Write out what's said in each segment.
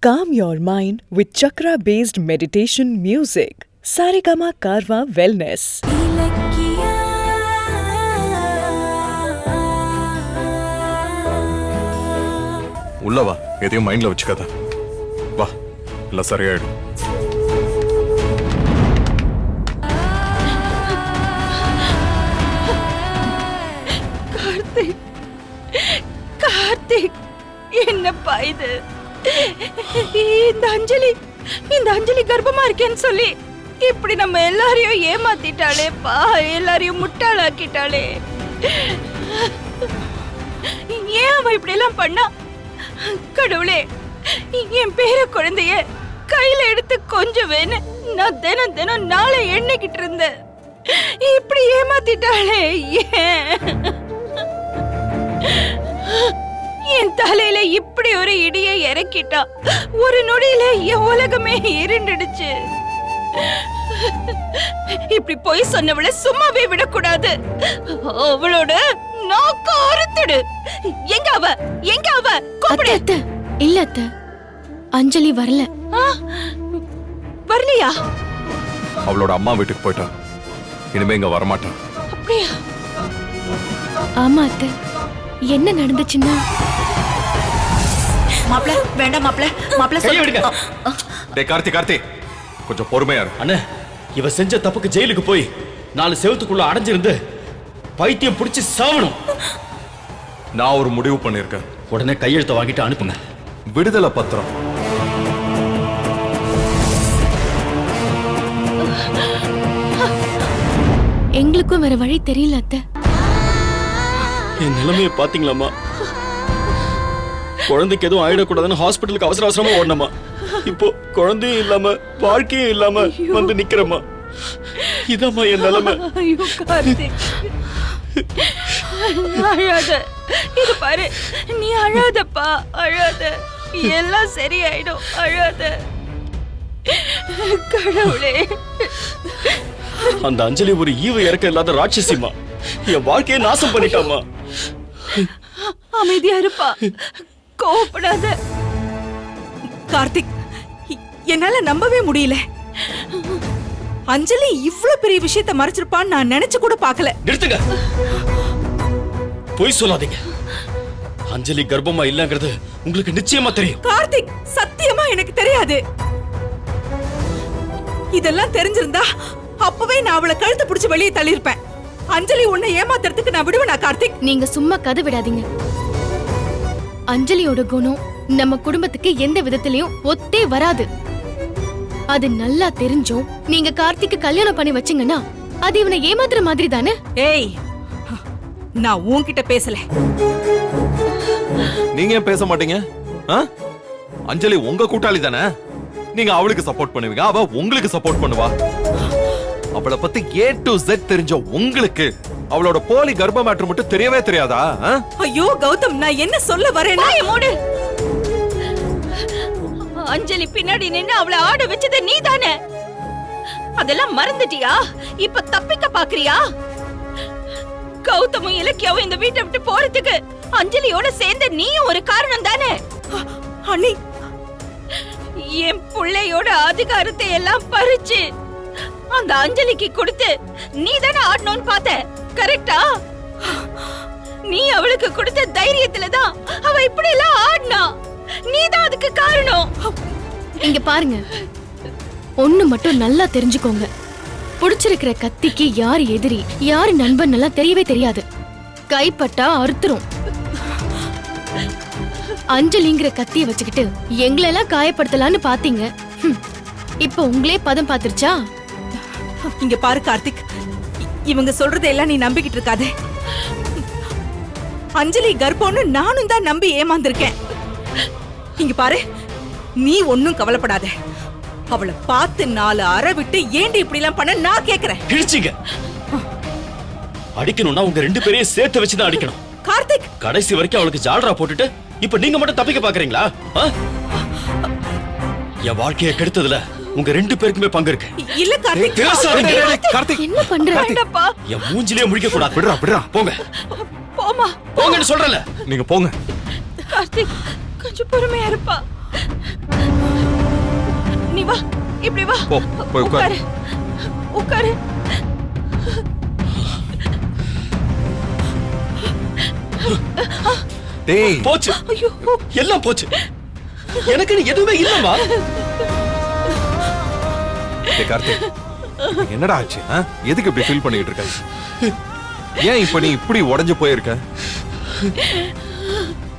Calm your mind with chakra-based meditation music. Saregama Karwa Wellness. உள்ளவா எதையும் மைண்ட்ல வச்சுக்காத. வா, எல்லாம் சரியாயிடும். கார்த்திக், கார்த்திக், என்னப்பா இது? இந்த அஞ்சலி கர்ப்பமா இருக்கேன்னு சொல்லி இப்படி நம்ம எல்லாரையும் ஏமாத்திட்டாளேப்பா, எல்லாரையும் முட்டாளாக்கிட்டாளே. ஏன் அவ இப்படி எல்லாம் பண்ணா? கடவுளே, என் பேர குழந்தைய கையில எடுத்து கொஞ்சம் வேணு நான் தினம் தினம் நாளை எண்ணிக்கிட்டு இருந்தேன். இப்படி ஏமாத்திட்டாளே ஏன்? என் தலையில இப்படி ஒரு இடியை இறக்கிட்டா. ஒரு நொடியில என் உலகமே இருண்டுடுச்சு. இப்படி போய் சொன்னவளை சும்மாவே விடக்கூடாது. அவளோட நாக்க அறுத்துடு. எங்க அவ? எங்க அவ? அத்தை, இல்ல அத்தை, அஞ்சலி வரல. வரலையா? அவளோட அம்மா வீட்டுக்கு போயிட்டா. இனிமே இங்க வரமாட்டா. அப்படியா? ஆமா அத்தை, என்ன நடந்துச்சுன்னா மாப்ள வேண்டாம். மாப்ள விடுங்க. டேய் கார்த்தி, கொஞ்சம் பொறுமையா இரு. அண்ணே, இவ செஞ்ச தப்புக்கு ஜெயிலுக்கு போய் 4 செவத்துக்குள்ள அடைஞ்சிருந்து பைத்தியம் பிடிச்சி சாவணும். நான் ஒரு முடிவு பண்ணிருக்கேன். உடனே கையெழுத்த வாங்கிட்டு அனுப்புங்க. விடுதலை பத்திரம். எங்களுக்கும் வேற வழி தெரியல அத்தை. என் நிலைமையை பாத்தீங்களாமா? குழந்தைக்கு எதுவும் ஆயிடக்கூடாதுன்னு ஹாஸ்பிட்டலுக்கு அவசரமா ஓடணுமா? இப்போ குழந்தையும் இல்லாம வாழ்க்கையும் இல்லாம வந்து நிக்கிறமா. இதாம்மா என் நிலைமை. ஐயோ கார்த்திக், அழாத. இது பாரு, நீ அழாதப்பா, அழாத. எல்லாம் சரியாயிடும், அழாத. கடவுளே, அந்த அஞ்சலி ஒரு ஈவு இறக்க இல்லாத ராட்சசிமா. என் வாழ்க்கையை நாசம் பண்ணிட்டாமா. அமைதியா இருப்பா, கோவப்படாத. கார்த்திக், என்னால நம்பவே முடியல. அஞ்சலி இவ்ளோ பெரிய விஷயத்தை மறைச்சிருப்பான்னு நான் நினைச்சு கூட பார்க்கல. நிறுத்துங்க, பொய் சொல்லாதீங்க. அஞ்சலி கர்ப்பமா இல்லங்கிறது உங்களுக்கு நிச்சயமா தெரியும். கார்த்திக், சத்தியமா எனக்கு தெரியாது. இதெல்லாம் தெரிஞ்சிருந்தா அப்பவே நான் அவளை கழுத்து பிடிச்சு வெளியே தள்ளியிருப்பேன். அஞ்சலி உன்னை ஏமாத்துறதுக்கு நான் விடுவேனா கார்த்திக்? நீங்க சும்மா கதை விடாதீங்க. அஞ்சலியோட குணம் நம்ம குடும்பத்துக்கு எந்த விதத்திலயும் ஒத்தே வராது. அது நல்லா தெரிஞ்சும் நீங்க கார்த்திக்கு கல்யாணம் பண்ணி வச்சீங்கன்னா அது இவனை ஏமாத்துற மாதிரி தானே? ஏய், நான் உன்கிட்ட பேசல. நீங்க ஏன் பேச மாட்டீங்க? அஞ்சலி உங்க கூட்டாளி தானே. நீங்க அவளுக்கு சப்போர்ட் பண்ணுவீங்க, அவ உங்களுக்கு சப்போர்ட் பண்ணுவா. அவளை பத்தி A to Z தெரிஞ்ச உங்களுக்கு அவளோட போலி கர்ப்ப மேட்டர் மட்டும் தெரியவே தெரியாதா? ஐயோ கௌதம், நான் என்ன சொல்ல வரேன்னா, அஞ்சலி பின்னாடி நின்னு அவளை ஆட வச்சது நீ தானே. அதெல்லாம் மறந்துட்டியா? இப்ப தப்பிக்க பாக்குறியா? கௌதமும் இலக்கியாவும் இந்த வீட்டை விட்டு போறதுக்கு அஞ்சலியோட சேர்ந்து நீயும் ஒரு காரணம் தானே. அண்ணி, என் பிள்ளையோட அதிகாரத்தை எல்லாம் பறிச்சு அந்த அஞ்சலிக்கு கொடுத்து நீ தானே ஆடணும்னு பார்த்த, கரெக்டா? நீ அவளுக்கு கொடுத்த தைரியத்துலதான் அவ இப்படி எல்லாம் ஆடினா. நீதான் அதுக்கு காரணம். இங்க பாருங்க, ஒண்ணு மட்டும் நல்லா தெரிஞ்சுக்கோங்க. புடிச்சிருக்கிற கத்திக்கு யாரு எதிரி யாரு நண்பன் எல்லாம் தெரியவே தெரியாது. கைப்பட்டா அறுத்துரும். அஞ்சலிங்கிற கத்திய வச்சுக்கிட்டு எங்களெல்லாம் காயப்படுத்தலான்னு பாத்தீங்க. இப்ப உங்களே பதம் பாத்துருச்சா? இங்க பாரு கார்த்திக், இவங்க சொல்றதெல்லாம் நீ நம்பிக்கிட்டு இருக்காதே. அஞ்சலி கர்ப்பம்னு நானும் தான் நம்பி ஏமாந்திருக்கேன். இங்க பாரு, நீ ஒன்னும் கவலைப்படாத. அவளை பார்த்து 4 அறை விட்டு ஏண்டி இப்படி எல்லாம் பண்ண நான் கேக்குறேன். கிழிச்சிங்க. அடிக்கணும்னா உங்க 2 பேரையும் சேர்த்து வச்சுதான் அடிக்கணும். கார்த்திக், கடைசி வரைக்கும் அவளுக்கு ஜால்ரா போட்டுட்டு இப்ப நீங்க மட்டும் தப்பிக்க பாக்குறீங்களா? என் வாழ்க்கையை கெடுத்ததுல உங்க 2 பேருக்குமே பங்கு இருக்கு. இல்ல கார்த்திக், கார்த்திக், என்ன பண்ற? என் மூஞ்சிலே முடிக்க கூடாது. விடுறா. போங்க, போமா, போங்கன்னு சொல்றல. நீங்க போங்க. கார்த்திக், கொஞ்சம் பொறுமையா இருப்பா. இப்படி வா. போ, போய் உட்காரு. உட்காரு. டேய் போச்சு, ஐயோ, எல்லாம் போச்சு. எனக்கு எதுவுமே இல்லம்மா. டேய் கார்த்திக், என்னடா ஆச்சு? எதுக்கு இப்படி ஃபீல் பண்ணிட்டு இருக்க? ஏன் இப்ப நீ இப்படி உடைஞ்சு போயிருக்க?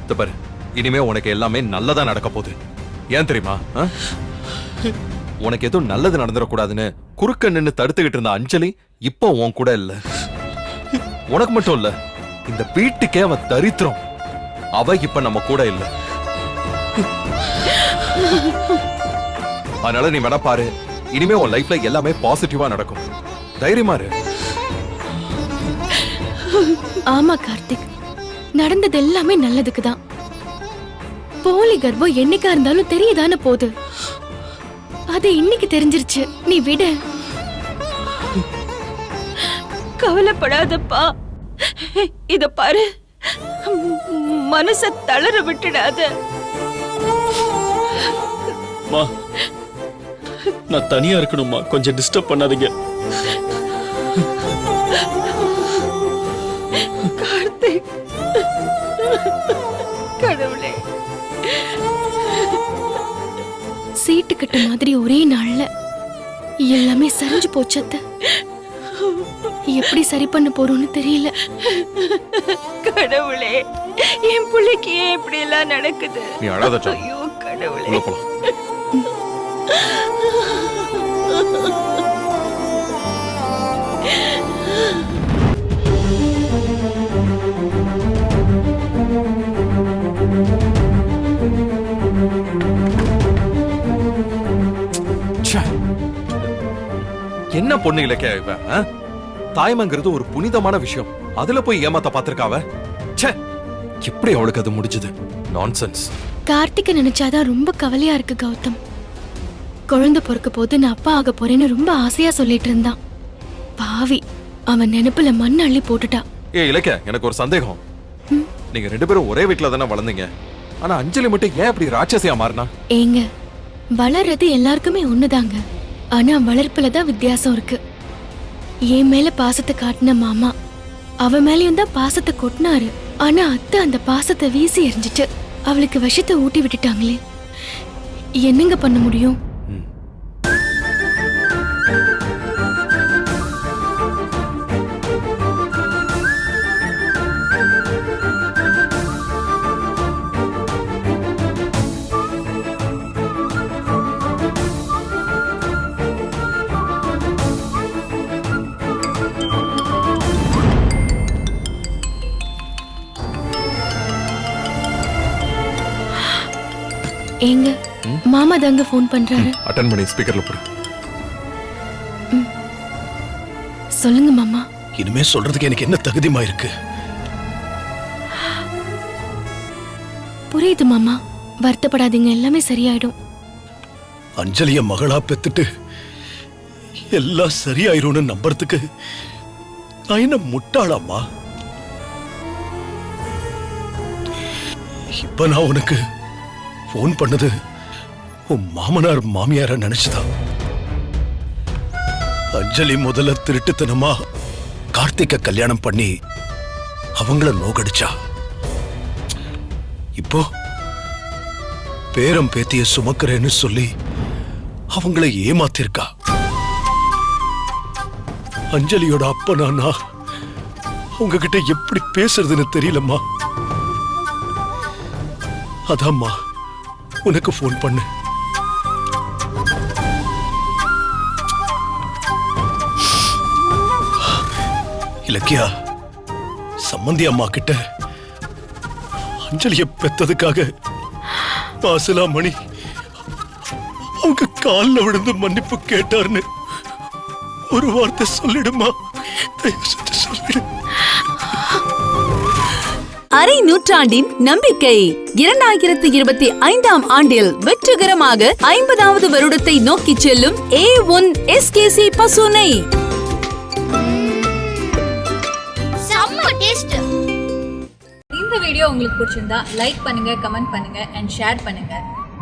இத பாரு, இனிமே உனக்கு எல்லாமே நல்லதா நடக்க போகுது. ஏன் தெரியுமா? உனக்கு எதுவும் நல்லது நடந்துடக்கூடாதுன்னு குறுக்க நின்னு தடுத்துக்கிட்டு இருந்த அஞ்சலி இப்போ உன் கூட இல்ல. உனக்கு மட்டும் இல்ல, இந்த வீட்டுக்கே அவ தரித்திரம். அவ இப்ப நம்ம கூட இல்ல. அதனால நீ வேணா பாரு, இனிமே உன் லைஃப்ல எல்லாமே பாசிட்டிவா நடக்கும். தைரியமா இரு. ஆமா கார்த்திக், நடந்தது எல்லாமே நல்லதுக்கு தான். போலி கர்ப்பம் என்னைக்கா இருந்தாலும் தெரியதானே போகுது. அது இன்னைக்கு தெரிஞ்சிருச்சு. நீ விட. கவலைப்படாதப்பா. இத பாரு, மனச தளர விட்டுடாத. மா, நான் தனியா இருக்கணும்மா, கொஞ்சம் டிஸ்டர்ப் பண்ணாதீங்க. கார்த்திக், கடவுளே. சீட்டு கட்ட மாதிரி ஒரே நாள்ல எல்லாமே சரிஞ்சு போச்சத்த. எப்படி சரி பண்ண போறோம்னு தெரியல. கடவுளே, என் பிள்ளைக்கு ஏன் இப்படி எல்லாம் நடக்குது? நீ அழாத சாமி. ஐயோ கடவுளே. உள்ள போலாம். ச்சே. என்ன பொண்ணு இலக்கியா இவ? தாய்மைங்கிறது ஒரு புனிதமான விஷயம். அதுல போய் ஏமாத்த பாத்திருக்காவ. ச்சே, எப்படி அவளுக்கு அது முடிஞ்சது? நான்சென்ஸ். கார்த்திகை நினைச்சாதான் ரொம்ப கவலையா இருக்கு கௌதம். குழந்தை பிறக்க போது நான் அப்பா ஆக போறேன்னு ரொம்ப ஆசையா சொல்லிட்டு இருந்தான். பாவி, அவன் நினைப்புல மண் அள்ளி போட்டுட்டா. ஏ இலக்கியா, எனக்கு ஒரு சந்தேகம். நீங்க ரெண்டு பேரும் ஒரே வீட்டுல தானே வளர்ந்தீங்க. ஆனா அஞ்சலி மட்டும் ஏன் இப்படி ராட்சசியா மாறினா? ஏங்க, வளர்றது எல்லாருக்குமே ஒண்ணுதாங்க. ஆனா வளர்ப்புல தான் வித்தியாசம் இருக்கு. என் மேல பாசத்தை காட்டின மாமா அவ மேலயும் தான் பாசத்தை கொட்டினாரு. ஆனா அத்தை அந்த பாசத்தை வீசி எறிஞ்சிட்டு அவளுக்கு விஷத்தை ஊட்டி விட்டுட்டாங்களே. என்னங்க பண்ண முடியும்? ஏங்க, மாமா தாங்க ஃபோன் பண்றாரு. அட்டெண்ட் பண்ணி ஸ்பீக்கர்ல போடு. சொல்லுங்க மாமா. இனிமே சொல்றதுக்கு எனக்கு என்ன தகுதிமா இருக்கு? புரியுது மாமா, வருத்தப்படாதீங்க, எல்லாமே சரியாயிடும். அஞ்சலிய மகளா பெத்துட்டு எல்லாம் சரியாயிரும்னு நம்புறதுக்கு நான் என்ன முட்டாளாமா? இப்ப நான் உனக்கு போன் பண்ணது உன் மாமனார் மாமியார நினைச்சுதான். அஞ்சலி முதல்ல திருட்டுத்தனமா கார்த்திக்க கல்யாணம் பண்ணி அவங்கள நோகடிச்சா. இப்போ பேரம் பேத்திய சுமக்கிறேன்னு சொல்லி அவங்களை ஏமாத்திருக்கா. அஞ்சலியோட அப்பனானா உங்ககிட்ட எப்படி பேசுறதுன்னு தெரியலம்மா. அதாம்மா உனக்கு போன் பண்ணு. இலக்கியா, சம்மந்தி அம்மா கிட்ட அஞ்சலிய பெத்ததுக்காக பாசலாமணி அவங்க கால்ல விழுந்து மன்னிப்பு கேட்டார்னு ஒரு வார்த்தை சொல்லிடுமா? தயவு செஞ்சு சொல்லிடு. அரை நூற்றாண்டின் நம்பிக்கை 2025 ஆண்டில் வெற்றிகரமாக 50வது வருடத்தை நோக்கி செல்லும் A1 SKC பசுனை. இந்த வீடியோ உங்களுக்கு பிடிச்சிருந்தா லைக் பண்ணுங்க, கமெண்ட் பண்ணுங்க அண்ட் ஷேர் பண்ணுங்க.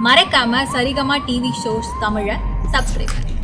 மறக்காம சரிகமா டிவி ஷோஸ் தமிழை சப்ஸ்கிரைப் பண்ணுங்க.